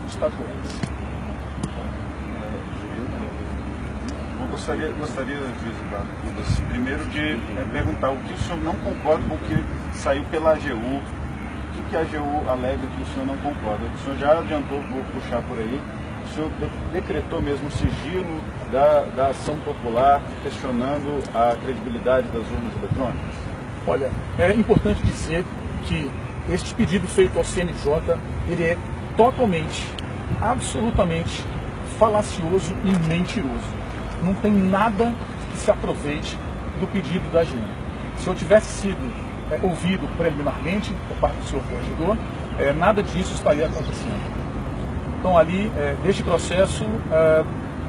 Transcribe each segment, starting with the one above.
estaduais. Eu gostaria, juiz Eduardo Cubas, primeiro de perguntar o que o senhor não concorda com o que saiu pela AGU, o que a AGU alega que o senhor não concorda. O senhor já adiantou, vou puxar por aí, o senhor decretou mesmo o sigilo da ação popular, questionando a credibilidade das urnas eletrônicas? Olha, é importante dizer que este pedido feito ao CNJ, ele é totalmente, absolutamente falacioso e mentiroso. Não tem nada que se aproveite do pedido da AGU. Se eu tivesse sido ouvido preliminarmente por parte do senhor corregedor, nada disso estaria acontecendo. Então ali, deste processo,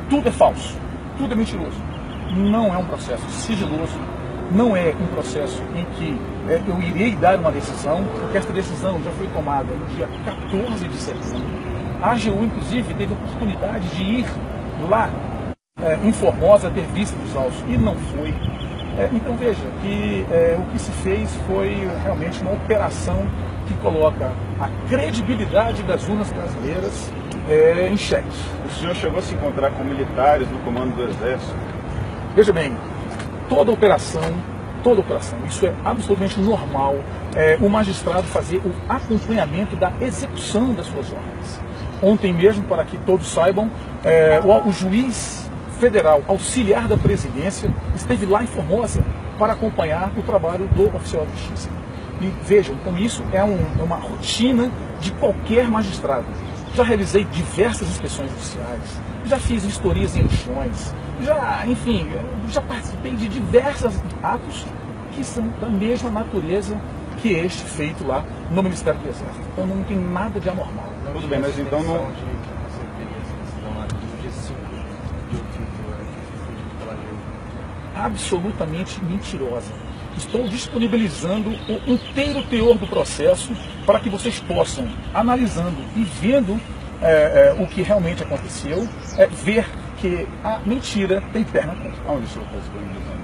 tudo é falso, tudo é mentiroso. Não é um processo sigiloso, não é um processo em que eu irei dar uma decisão, porque esta decisão já foi tomada no dia 14 de setembro. A AGU, inclusive, teve a oportunidade de ir lá em Formosa ter visto os autos, e não foi. Então veja que o que se fez foi realmente uma operação que coloca a credibilidade das urnas brasileiras em xeque. O senhor chegou a se encontrar com militares do comando do Exército? Veja bem, toda operação, isso é absolutamente normal, o magistrado fazer o acompanhamento da execução das suas ordens. Ontem mesmo, para que todos saibam, o juiz federal auxiliar da presidência esteve lá em Formosa para acompanhar o trabalho do oficial de justiça. E vejam, então isso é uma rotina de qualquer magistrado. Já realizei diversas inspeções oficiais, já fiz vistorias em lixões, já participei de diversos atos que são da mesma natureza que este feito lá no Ministério do Exército. Então não tem nada de anormal. Tudo bem, mas então não... Absolutamente mentirosa. Estou disponibilizando o inteiro teor do processo para que vocês possam, analisando e vendo o que realmente aconteceu, ver que a mentira tem perna curta. Onde o senhor está disponibilizando?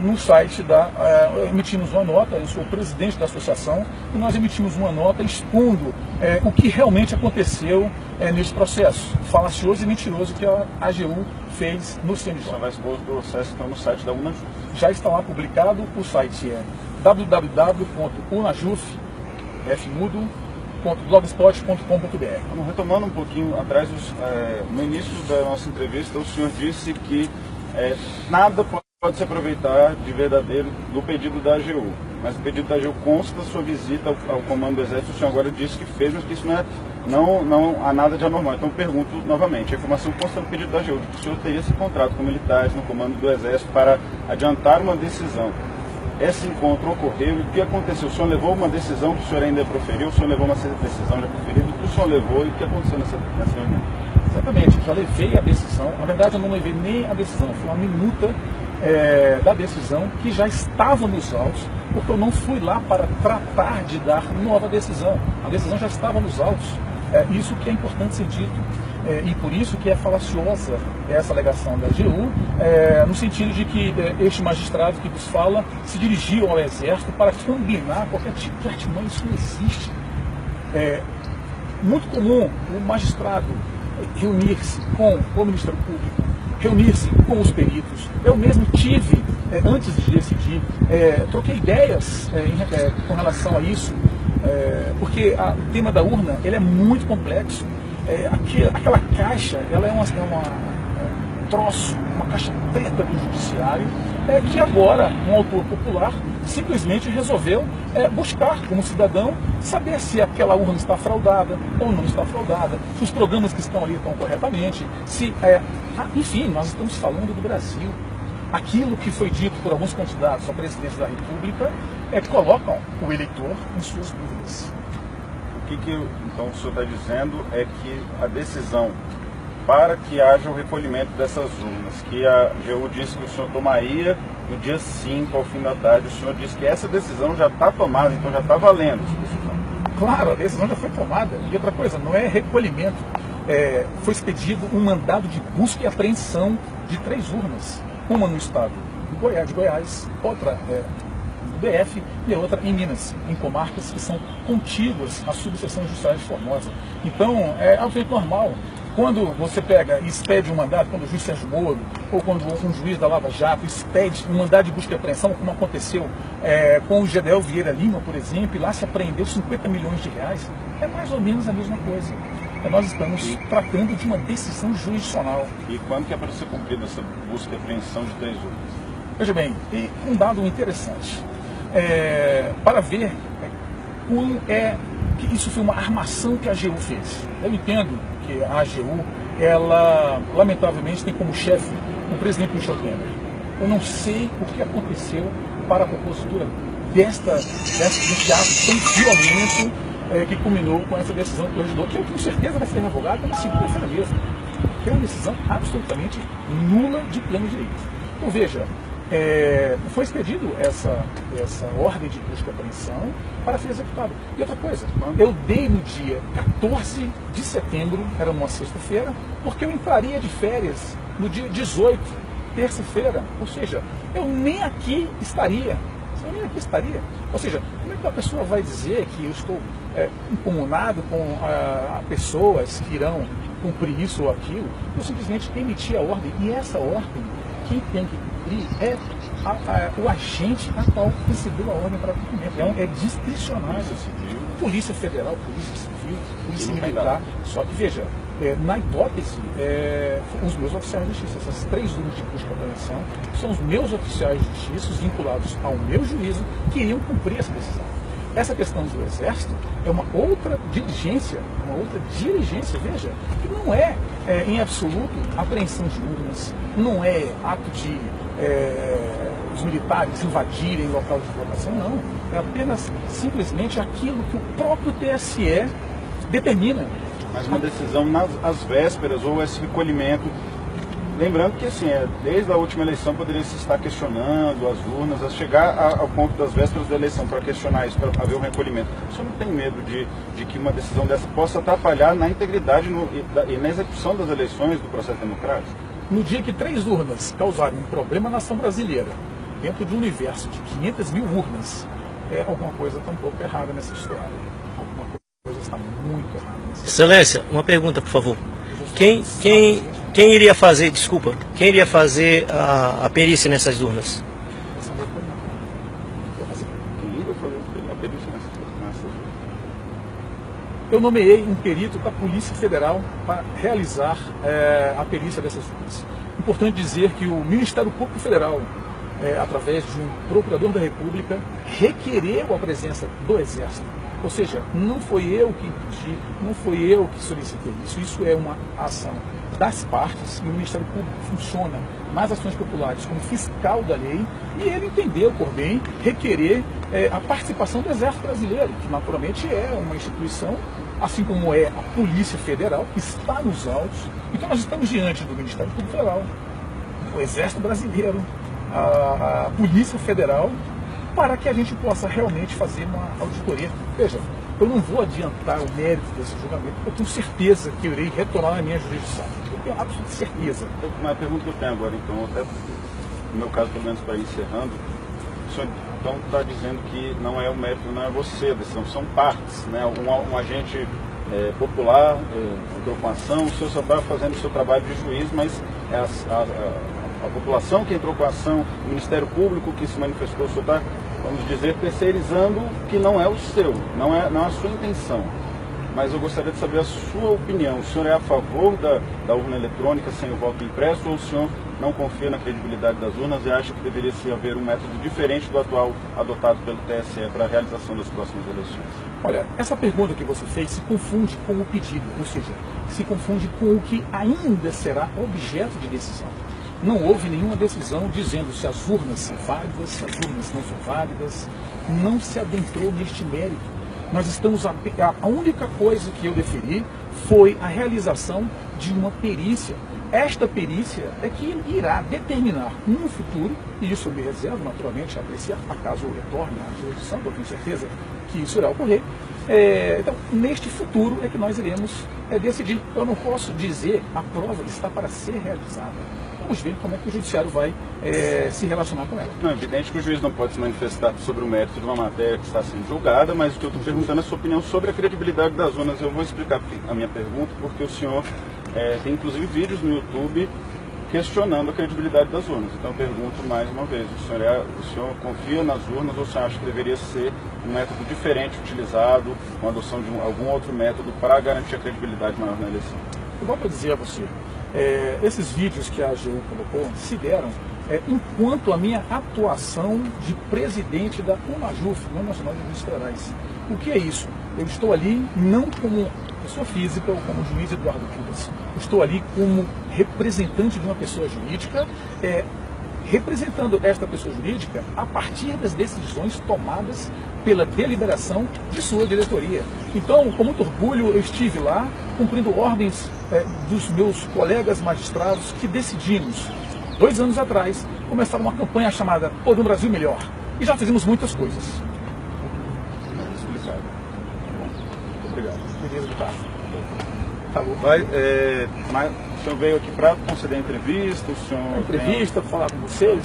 No site emitimos uma nota, eu sou o presidente da associação, e nós emitimos uma nota expondo o que realmente aconteceu nesse processo falacioso e mentiroso que a AGU fez no CNJ. Você vai expor o processo então no site da Unajuf? Já está lá publicado, o site é www.unajuf.blogspot.com.br. Retomando um pouquinho atrás, no início da nossa entrevista, o senhor disse que nada pode se aproveitar de verdadeiro do pedido da AGU. Mas o pedido da AGU consta da sua visita ao Comando do Exército. O senhor agora disse que fez, mas que isso não há nada de anormal. Então pergunto novamente, a informação consta do pedido da AGU, que o senhor teria se encontrado com militares no Comando do Exército para adiantar uma decisão. Esse encontro ocorreu e o que aconteceu? O senhor levou uma decisão que o senhor ainda proferiu? O senhor levou uma decisão já proferida? O que o senhor levou e o que aconteceu nessa reunião? Exatamente, já levei a decisão. Na verdade, eu não levei nem a decisão, foi uma minuta da decisão que já estava nos autos, porque eu não fui lá para tratar de dar nova decisão. A decisão já estava nos autos. Isso que é importante ser dito. E por isso que é falaciosa essa alegação da AGU, no sentido de que este magistrado que vos fala se dirigiu ao Exército para combinar qualquer tipo de artimanha. Isso não existe. É muito comum o magistrado reunir-se com o Ministério Público, reunir-se com os peritos. Eu mesmo tive, antes de decidir, troquei ideias com relação a isso, porque o tema da urna ele é muito complexo. Aquela caixa, ela é um troço, uma caixa preta do judiciário, que agora um autor popular simplesmente resolveu buscar, como cidadão, saber se aquela urna está fraudada ou não está fraudada, se os programas que estão ali estão corretamente, enfim, nós estamos falando do Brasil. Aquilo que foi dito por alguns candidatos à presidência da República colocam o eleitor em suas dúvidas. O que então o senhor está dizendo é que a decisão para que haja o recolhimento dessas urnas, que a AGU disse que o senhor tomaria no dia 5, ao fim da tarde, o senhor disse que essa decisão já está tomada, então já está valendo essa decisão. Claro, a decisão já foi tomada. E outra coisa, não é recolhimento. Foi expedido um mandado de busca e apreensão de 3 urnas. Uma no estado de Goiás, outra no DF e a outra em Minas, em comarcas que são contíguas à subseção judiciária de Formosa. Então, é absolutamente normal. Quando você pega e expede um mandado, quando o juiz Sérgio Moro, ou quando um juiz da Lava Jato expede um mandado de busca e apreensão, como aconteceu com o Gedel Vieira Lima, por exemplo, e lá se apreendeu 50 milhões de reais, é mais ou menos a mesma coisa. Nós estamos tratando de uma decisão jurisdicional. E quando que é para ser cumprida essa busca e apreensão de 3 urnas? Veja bem, um dado interessante, para ver como que isso foi uma armação que a AGU fez. Eu entendo que a AGU, ela lamentavelmente tem como chefe o presidente Michel Temer. Eu não sei o que aconteceu para a propositura desse ato tão violento que culminou com essa decisão do legislador, que eu tenho certeza vai ser revogada na segunda-feira mesmo. É uma decisão absolutamente nula de pleno direito. Então veja, foi expedido essa ordem de busca e apreensão para ser executada. E outra coisa, eu dei no dia 14 de setembro, era uma sexta-feira, porque eu entraria de férias no dia 18, terça-feira, ou seja, eu nem aqui estaria. Ou seja, como é que a pessoa vai dizer que eu estou incomodado com pessoas que irão cumprir isso ou aquilo? Eu simplesmente emiti a ordem, e essa ordem, quem tem que cumprir é o agente a qual recebeu a ordem para cumprimento. Então, é discricionário. Polícia Federal, Polícia Civil, Polícia Militar. Só que, veja, na hipótese, os meus oficiais de justiça, essas 3 urnas de busca e apreensão, são os meus oficiais de justiça vinculados ao meu juízo que iriam cumprir essa decisão. Essa questão do Exército é uma outra diligência, veja, que não é, em absoluto, apreensão de urnas, não é ato de os militares invadirem o local de votação, não. É apenas, simplesmente, aquilo que o próprio TSE determina. Mas uma decisão às vésperas, ou esse recolhimento. Lembrando que, assim, desde a última eleição poderia se estar questionando as urnas, a chegar ao ponto das vésperas da eleição para questionar isso, para haver um recolhimento. O senhor não tem medo de que uma decisão dessa possa atrapalhar na integridade e na execução das eleições do processo democrático? No dia que 3 urnas causarem um problema na nação brasileira, dentro de um universo de 500 mil urnas, alguma coisa está um pouco errada nessa história. Alguma coisa está muito errada nessa história. Excelência, uma pergunta, por favor. Quem iria fazer, quem iria fazer a perícia nessas urnas? Eu nomeei um perito da Polícia Federal para realizar a perícia dessas urnas. Importante dizer que o Ministério Público Federal, através de um procurador da República, requereu a presença do Exército. Ou seja, não foi eu que pedi, não foi eu que solicitei isso. Isso é uma ação das partes, e o Ministério Público funciona nas ações populares como fiscal da lei, e ele entendeu por bem requerer a participação do Exército Brasileiro, que naturalmente é uma instituição, assim como é a Polícia Federal, que está nos autos. Então nós estamos diante do Ministério Público Federal, o Exército Brasileiro, a Polícia Federal, para que a gente possa realmente fazer uma auditoria. Veja, eu não vou adiantar o mérito desse julgamento, porque eu tenho certeza que eu irei retornar à minha jurisdição. Eu tenho absoluta certeza. Uma pergunta que eu tenho agora, então, até no meu caso, pelo menos para ir encerrando, o senhor então está dizendo que não é o mérito, não é você a decisão, são partes, né? Um agente popular entrou com ação, o senhor só está fazendo o seu trabalho de juiz, mas é a população que entrou com a ação, o Ministério Público que se manifestou, o senhor está, vamos dizer, terceirizando que não é o seu, não é a sua intenção. Mas eu gostaria de saber a sua opinião. O senhor é a favor da urna eletrônica sem o voto impresso, ou o senhor não confia na credibilidade das urnas e acha que deveria haver um método diferente do atual adotado pelo TSE para a realização das próximas eleições? Olha, essa pergunta que você fez se confunde com o pedido, ou seja, se confunde com o que ainda será objeto de decisão. Não houve nenhuma decisão dizendo se as urnas são válidas, se as urnas não são válidas, não se adentrou neste mérito. Nós estamos, a única coisa que eu deferi foi a realização de uma perícia. Esta perícia é que irá determinar no futuro, e isso eu me reservo naturalmente a apreciar, acaso eu retorne à jurisdição, eu tenho certeza que isso irá ocorrer. Então, neste futuro é que nós iremos decidir. Eu não posso dizer a prova está para ser realizada. vamos ver como é que o judiciário vai se relacionar com ela. Não, é evidente que o juiz não pode se manifestar sobre o mérito de uma matéria que está sendo julgada, mas o que eu estou perguntando é a sua opinião sobre a credibilidade das urnas. Eu vou explicar a minha pergunta, porque o senhor tem inclusive vídeos no YouTube questionando a credibilidade das urnas. Então eu pergunto mais uma vez, o senhor confia nas urnas ou o senhor acha que deveria ser um método diferente utilizado, uma adoção de algum outro método para garantir a credibilidade maior na eleição? Eu vou dizer a você, esses vídeos que a AGU colocou se deram enquanto a minha atuação de presidente da UNAJUF, União Nacional de Juízes Federais. O que é isso? Eu estou ali não como pessoa física ou como juiz Eduardo Cubas. Eu estou ali como representante de uma pessoa jurídica, representando esta pessoa jurídica a partir das decisões tomadas pela deliberação de sua diretoria. Então, com muito orgulho, eu estive lá cumprindo ordens dos meus colegas magistrados que decidimos, 2 anos atrás, começar uma campanha chamada Por um Brasil Melhor. E já fizemos muitas coisas. Explicado. Muito obrigado. Beleza, deputado. Tá bom. Mas o senhor veio aqui para conceder entrevista, o senhor... Entrevista, falar com vocês,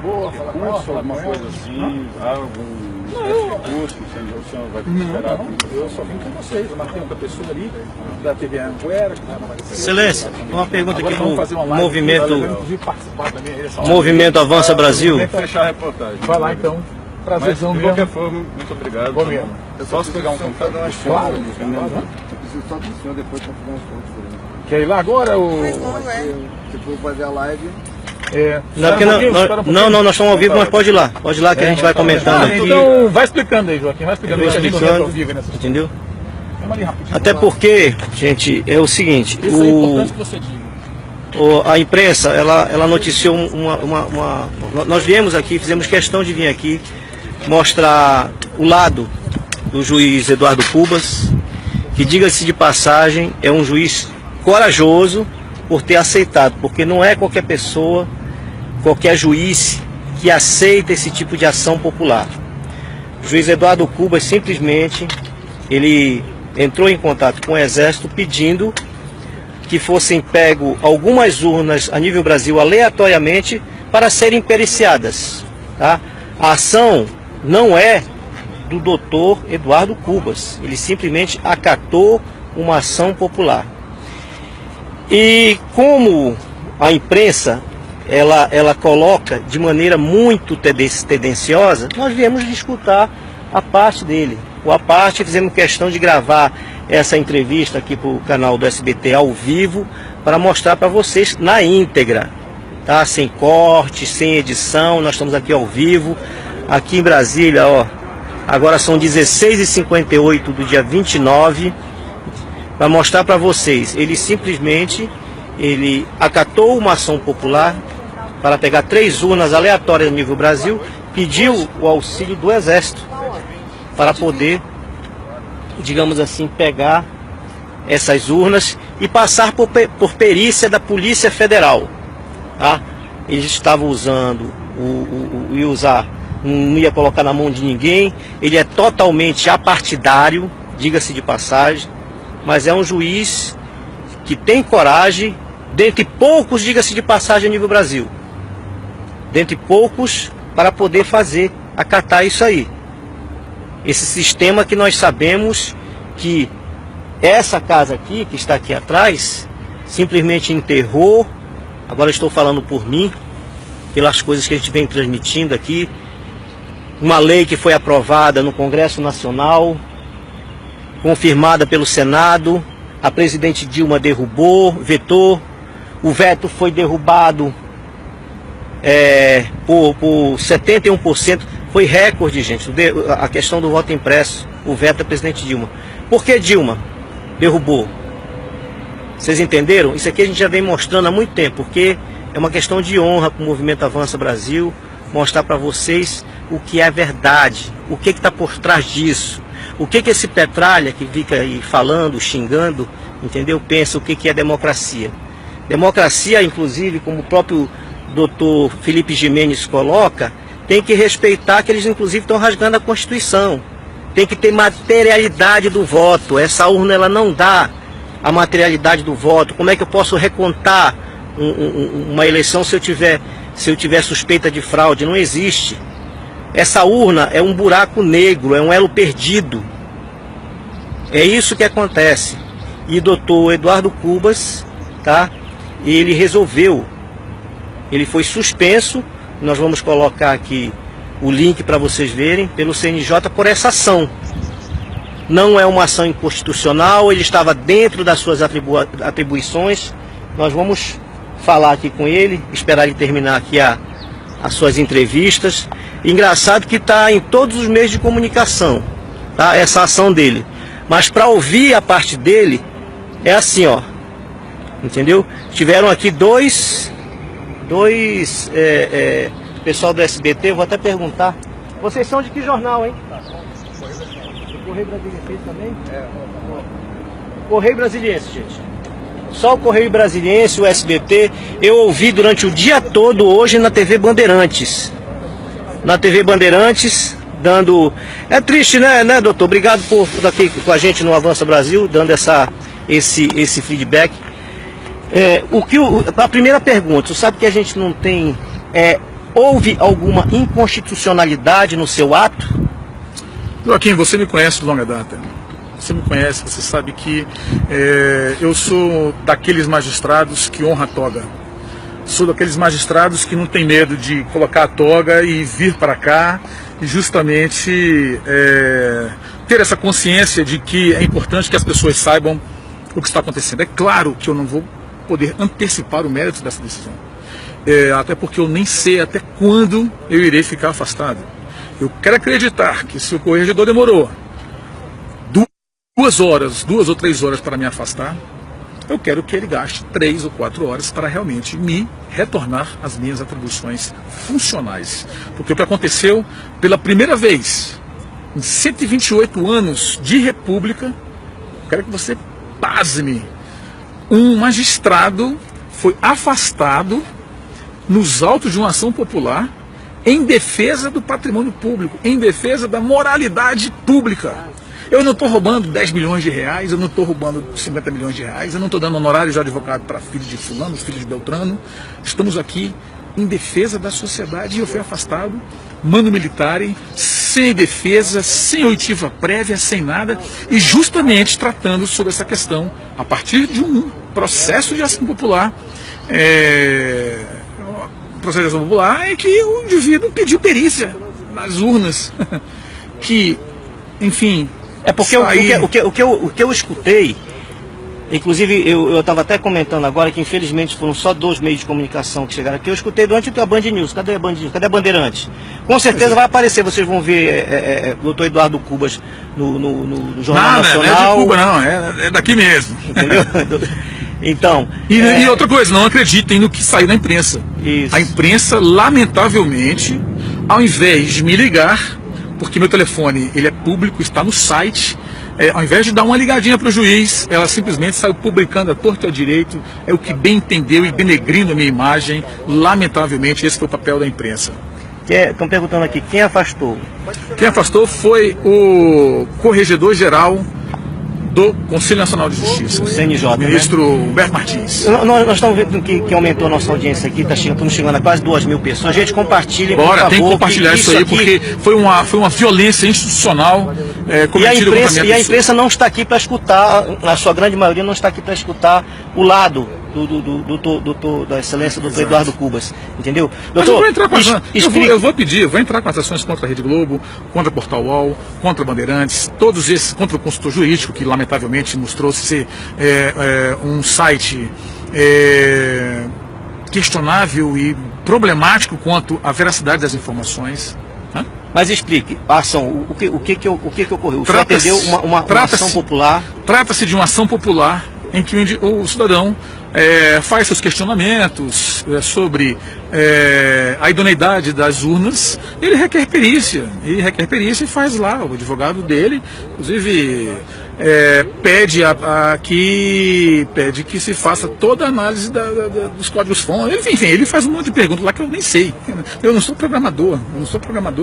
boa, falar com ela, alguma coisa assim, algum recurso, o senhor vai esperar? Não, eu só vim com vocês, eu marquei outra pessoa ali, da TV Anguera, que estava na Excelência, uma pergunta aqui vamos fazer uma live, Movimento Avança Brasil. Fechar a reportagem. Vai lá então, prazerzão mesmo. De qualquer forma, muito obrigado. Bom mesmo. Eu posso pegar um contato? Claro. Eu preciso só do senhor depois para fazer umas fotos por aí. Quer ir lá agora? Se for fazer a live... Não, nós estamos ao vivo, mas pode ir lá que a gente vai comentando aqui. Então vai explicando aí, Joaquim, vai explicando. Entendeu? Até porque, gente, é o seguinte, isso é importante que você diga. A imprensa, ela noticiou nós viemos aqui, fizemos questão de vir aqui mostrar o lado do juiz Eduardo Cubas, que, diga-se de passagem, é um juiz corajoso por ter aceitado, porque não é qualquer pessoa, qualquer juiz que aceita esse tipo de ação popular. O juiz Eduardo Cubas simplesmente, ele entrou em contato com o Exército pedindo que fossem pego algumas urnas a nível Brasil aleatoriamente para serem periciadas. Tá? A ação não é do doutor Eduardo Cubas, ele simplesmente acatou uma ação popular. E como a imprensa ela coloca de maneira muito tendenciosa, nós viemos discutir a parte dele. A parte, fizemos questão de gravar essa entrevista aqui para o canal do SBT ao vivo, para mostrar para vocês na íntegra, tá? Sem corte, sem edição, nós estamos aqui ao vivo, aqui em Brasília, ó. Agora são 16h58 do dia 29, para mostrar para vocês, ele simplesmente acatou uma ação popular para pegar 3 urnas aleatórias no nível Brasil, pediu o auxílio do Exército para poder, digamos assim, pegar essas urnas e passar por perícia da Polícia Federal. Tá? Eles estavam usando, não ia colocar na mão de ninguém, ele é totalmente apartidário, diga-se de passagem, mas é um juiz que tem coragem, dentre poucos, diga-se de passagem, a nível Brasil, dentre poucos, para poder acatar isso aí. Esse sistema que nós sabemos que essa casa aqui, que está aqui atrás, simplesmente enterrou, agora estou falando por mim, pelas coisas que a gente vem transmitindo aqui, uma lei que foi aprovada no Congresso Nacional, confirmada pelo Senado, a presidente Dilma derrubou, vetou, o veto foi derrubado por 71%, foi recorde, gente, a questão do voto impresso, o veto da presidente Dilma. Por que Dilma derrubou? Vocês entenderam? Isso aqui a gente já vem mostrando há muito tempo, porque é uma questão de honra para o Movimento Avança Brasil, mostrar para vocês o que é verdade, o que está por trás disso, o que esse petralha que fica aí falando, xingando, entendeu? Pensa o que é democracia. Democracia, inclusive, como o próprio doutor Felipe Jimenez coloca, tem que respeitar que eles, inclusive, estão rasgando a Constituição. Tem que ter materialidade do voto. Essa urna, ela não dá a materialidade do voto. Como é que eu posso recontar uma eleição se eu tiver suspeita de fraude. Não existe. Essa urna é um buraco negro, é um elo perdido. É isso que acontece. E o doutor Eduardo Cubas, tá? Ele resolveu. Ele foi suspenso. Nós vamos colocar aqui o link para vocês verem, pelo CNJ, por essa ação. Não é uma ação inconstitucional, ele estava dentro das suas atribuições. Nós vamos falar aqui com ele, esperar ele terminar aqui as suas entrevistas. Engraçado que está em todos os meios de comunicação, tá? Essa ação dele. Mas para ouvir a parte dele, é assim, ó. Entendeu? Tiveram aqui dois pessoal do SBT, eu vou até perguntar. Vocês são de que jornal, hein? O Correio Brasiliense também? Correio Brasiliense, gente. Só o Correio Brasiliense, o SBT, eu ouvi durante o dia todo hoje na TV Bandeirantes. Na TV Bandeirantes, dando... É triste, né, doutor? Obrigado por estar aqui com a gente no Avança Brasil, dando esse feedback. A primeira pergunta, você sabe que a gente não tem... houve alguma inconstitucionalidade no seu ato? Joaquim, você me conhece de longa data. Você me conhece, você sabe que eu sou daqueles magistrados que honra a toga. Sou daqueles magistrados que não tem medo de colocar a toga e vir para cá e justamente ter essa consciência de que é importante que as pessoas saibam o que está acontecendo. É claro que eu não vou poder antecipar o mérito dessa decisão. Até porque eu nem sei até quando eu irei ficar afastado. Eu quero acreditar que se o corregedor demorou 2 ou 3 horas para me afastar, eu quero que ele gaste 3 ou 4 horas para realmente me retornar às minhas atribuições funcionais. Porque o que aconteceu pela primeira vez em 128 anos de república, eu quero que você pasme, um magistrado foi afastado nos autos de uma ação popular em defesa do patrimônio público, em defesa da moralidade pública. Eu não estou roubando 10 milhões de reais, eu não estou roubando 50 milhões de reais, eu não estou dando honorário de advogado para filhos de fulano, filhos de Beltrano. Estamos aqui em defesa da sociedade e eu fui afastado, mando militar, sem defesa, sem oitiva prévia, sem nada, e justamente tratando sobre essa questão a partir de um processo de ação popular. Processo de ação popular é que o indivíduo pediu perícia nas urnas, que, enfim... É porque o que eu escutei, inclusive eu estava até comentando agora que infelizmente foram só 2 meios de comunicação que chegaram aqui, eu escutei durante a Band News. Cadê a Band News? Cadê a Bandeirantes? Com certeza vai aparecer, vocês vão ver o doutor Eduardo Cubas no Jornal Nacional. Não é de Cuba não, é daqui mesmo. Entendeu? Então... E outra coisa, não acreditem no que saiu na imprensa. Isso. A imprensa, lamentavelmente, ao invés de me ligar, porque meu telefone ele é público, está no site, ao invés de dar uma ligadinha para o juiz, ela simplesmente saiu publicando a torto e a direito, o que bem entendeu e denegrindo a minha imagem. Lamentavelmente, esse foi o papel da imprensa. Estão perguntando aqui, quem afastou? Quem afastou foi o corregedor-geral do Conselho Nacional de Justiça, o CNJ, ministro Humberto Martins. Nós estamos vendo que aumentou a nossa audiência aqui, estamos chegando a quase 2.000 pessoas. A gente compartilha, por favor, tem que compartilhar isso aí, aqui, porque foi uma violência institucional cometida contra a minha pessoa. E a imprensa não está aqui para escutar, a sua grande maioria não está aqui para escutar o lado da excelência do doutor Eduardo Cubas, entendeu? Doutor, eu vou entrar com as ações contra a Rede Globo, contra a Portal UOL, contra a Bandeirantes, todos esses, contra o consultor jurídico, que lamentavelmente nos trouxe ser um site questionável e problemático quanto à veracidade das informações. Mas explique, a ação, o que ocorreu? O senhor atendeu uma ação popular? Trata-se de uma ação popular em que o cidadão faz seus questionamentos sobre a idoneidade das urnas. Ele requer perícia e faz lá, o advogado dele, inclusive pede que se faça toda a análise dos códigos-fontes. Enfim, ele faz um monte de perguntas lá que eu nem sei. Eu não sou programador,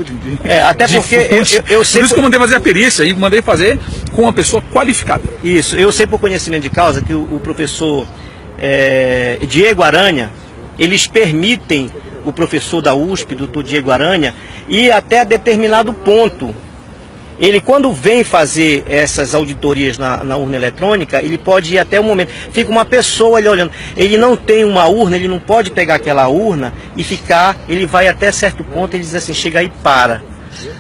de até porque eu sei. Por isso que eu mandei fazer a perícia e mandei fazer com uma pessoa qualificada. Isso, eu sei por conhecimento de causa que o professor Diego Aranha, eles permitem o professor da USP, doutor Diego Aranha, ir até determinado ponto. Ele, quando vem fazer essas auditorias na urna eletrônica, ele pode ir até o momento. Fica uma pessoa ali olhando. Ele não tem uma urna, ele não pode pegar aquela urna e ficar. Ele vai até certo ponto e diz assim, chega aí e para.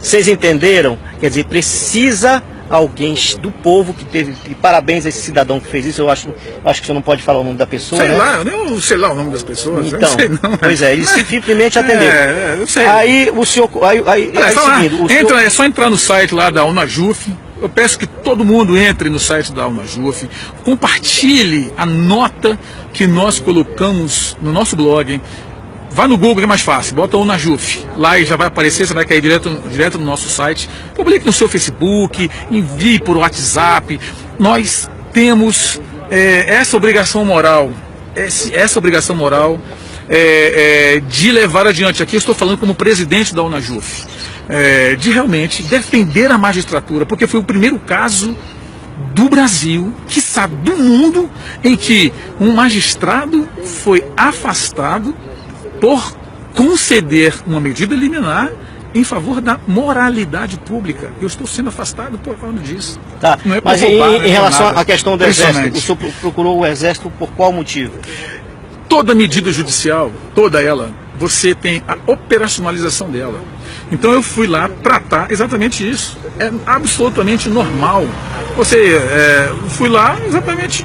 Vocês entenderam? Quer dizer, precisa alguém do povo que teve. E parabéns a esse cidadão que fez isso. Eu acho que você não pode falar o nome da pessoa. Sei né? lá, eu nem sei lá o nome das pessoas. Então, eu não sei, não. pois é, eles simplesmente atenderam. Eu sei. Aí o senhor. É só entrar no site lá da Unajuf. Eu peço que todo mundo entre no site da Unajuf, compartilhe a nota que nós colocamos no nosso blog. Vá no Google, que é mais fácil, bota o Unajuf, lá e já vai aparecer, você vai cair direto no nosso site. Publique no seu Facebook, envie por WhatsApp. Nós temos essa obrigação moral, de levar adiante, aqui eu estou falando como presidente da Unajuf, de realmente defender a magistratura, porque foi o primeiro caso do Brasil, quiçá do mundo, em que um magistrado foi afastado por conceder uma medida liminar em favor da moralidade pública. Eu estou sendo afastado por causa disso. Tá. Não é Mas em relação à questão do Exército, o senhor procurou o Exército por qual motivo? Toda medida judicial, toda ela, você tem a operacionalização dela. Então eu fui lá tratar exatamente isso. É absolutamente normal. Fui lá exatamente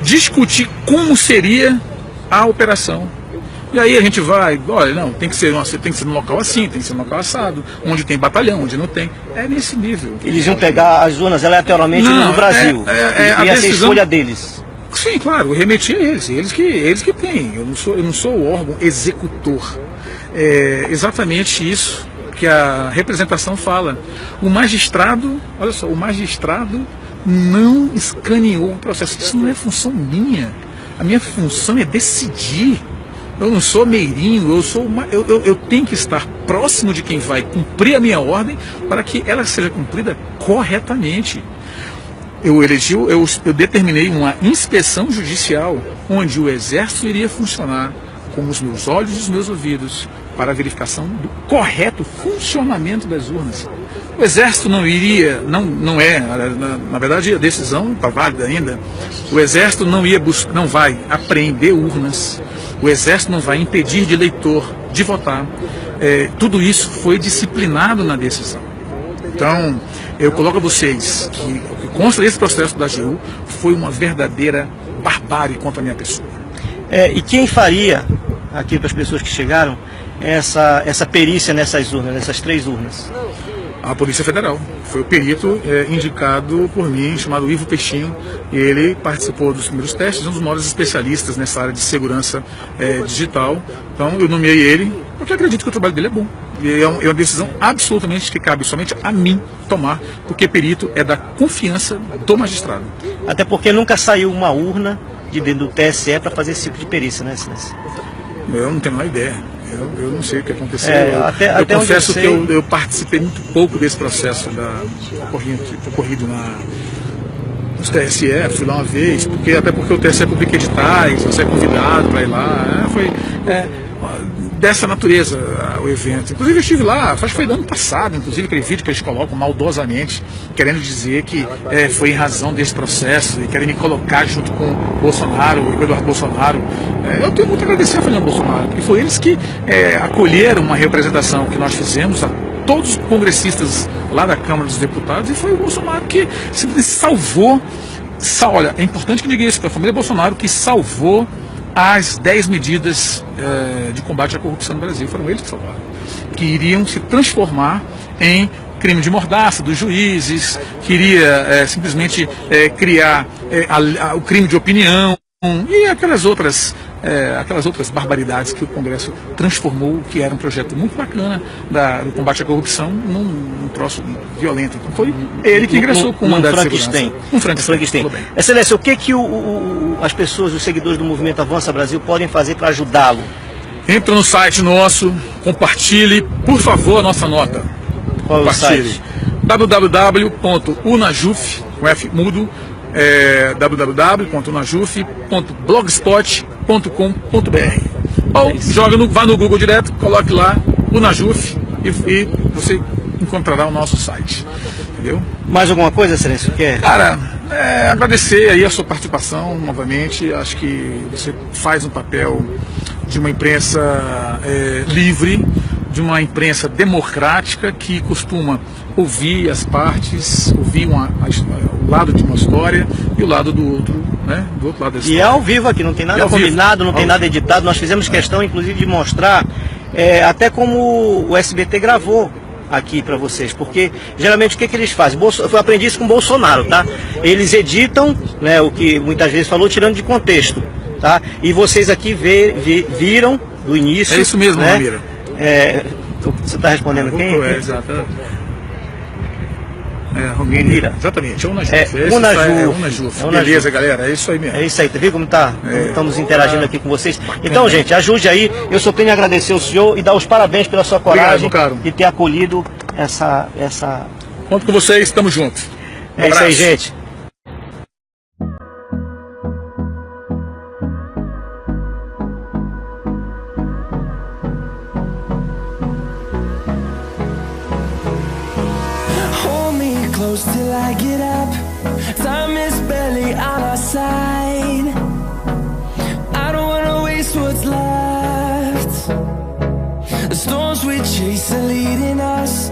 discutir como seria a operação. E aí a gente vai, olha, não, tem que ser num local assim, tem que ser num local assado, onde tem batalhão, onde não tem. É nesse nível. Eles iam pegar as urnas aleatoriamente no Brasil. E ia ser escolha deles. Sim, claro, eu remeti a eles que têm. Eu não sou o órgão executor. É exatamente isso que a representação fala. O magistrado, olha só, o magistrado não escaneou o processo. Isso não é função minha. A minha função é decidir. Eu não sou meirinho, eu tenho que estar próximo de quem vai cumprir a minha ordem para que ela seja cumprida corretamente. Eu determinei uma inspeção judicial onde o Exército iria funcionar com os meus olhos e os meus ouvidos para a verificação do correto funcionamento das urnas. O Exército não iria, na verdade a decisão está válida ainda, o Exército não vai apreender urnas, o Exército não vai impedir de eleitor de votar. Tudo isso foi disciplinado na decisão. Então, eu coloco a vocês que o que consta desse processo da AGU foi uma verdadeira barbárie contra a minha pessoa. E quem faria, aqui para as pessoas que chegaram, essa perícia nessas urnas, nessas 3 urnas? A Polícia Federal. Foi o perito indicado por mim, chamado Ivo Peixinho. Ele participou dos primeiros testes, um dos maiores especialistas nessa área de segurança digital. Então eu nomeei ele, porque acredito que o trabalho dele é bom. E é uma decisão absolutamente que cabe somente a mim tomar, porque perito é da confiança do magistrado. Até porque nunca saiu uma urna de dentro do TSE para fazer esse tipo de perícia, né, Silêncio? Eu não tenho a menor ideia. Eu não sei o que aconteceu. Eu confesso que eu participei muito pouco desse processo ocorrido nos TSE, fui lá uma vez, até porque o TSE publica editais, você é convidado para ir lá. Foi dessa natureza o evento. Inclusive eu estive lá, acho que foi do ano passado, inclusive aquele vídeo que eles colocam maldosamente, querendo dizer que foi em razão desse processo e querem me colocar junto com o Bolsonaro, o Eduardo Bolsonaro. Eu tenho muito a agradecer a Fernando Bolsonaro, porque foi eles que acolheram uma representação que nós fizemos a todos os congressistas lá da Câmara dos Deputados, e foi o Bolsonaro que simplesmente salvou. Olha, é importante que diga isso, foi a família Bolsonaro que salvou as 10 medidas de combate à corrupção no Brasil. Foram eles que salvaram, que iriam se transformar em crime de mordaça dos juízes, queria simplesmente criar o crime de opinião e aquelas outras barbaridades que o Congresso transformou, que era um projeto muito bacana do combate à corrupção, num troço violento. Então foi ele que ingressou com o mandato de segurança. Um Frankenstein. Excelência, o que as pessoas, os seguidores do Movimento Avança Brasil podem fazer para ajudá-lo? Entra no site nosso, compartilhe, por favor, a nossa nota. Qual é o site? www.unajuf.com.br. www.unajuf.blogspot.com.br. Ou vai no Google direto, coloque lá Unajuf e você encontrará o nosso site. Entendeu? Mais alguma coisa, Excelência? Quer? Cara, agradecer aí a sua participação novamente. Acho que você faz um papel de uma imprensa livre, de uma imprensa democrática que costuma ouvir as partes, ouvir o lado de uma história e o lado do outro, né? Do outro lado da história. E é ao vivo aqui, não tem nada combinado, não tem nada editado. Nós fizemos questão, inclusive, de mostrar até como o SBT gravou aqui para vocês, porque geralmente o que eles fazem? Eu aprendi isso com o Bolsonaro, tá? Eles editam, né, o que muitas vezes falou, tirando de contexto, tá? E vocês aqui viram do início. É isso mesmo, né? Ramiro. Você está respondendo quem? Exato. Romira. Exatamente, é Unajuf. Unajuf. Beleza, galera, é isso aí mesmo. É isso aí, tá vendo como estamos interagindo aqui com vocês? Então, gente, ajude aí. Eu só tenho a agradecer ao senhor e dar os parabéns pela sua coragem de ter acolhido essa... Conto com vocês, estamos juntos. É isso aí, gente. Close till I get up. Time is barely on our side. I don't wanna waste what's left. The storms we chase are leading us.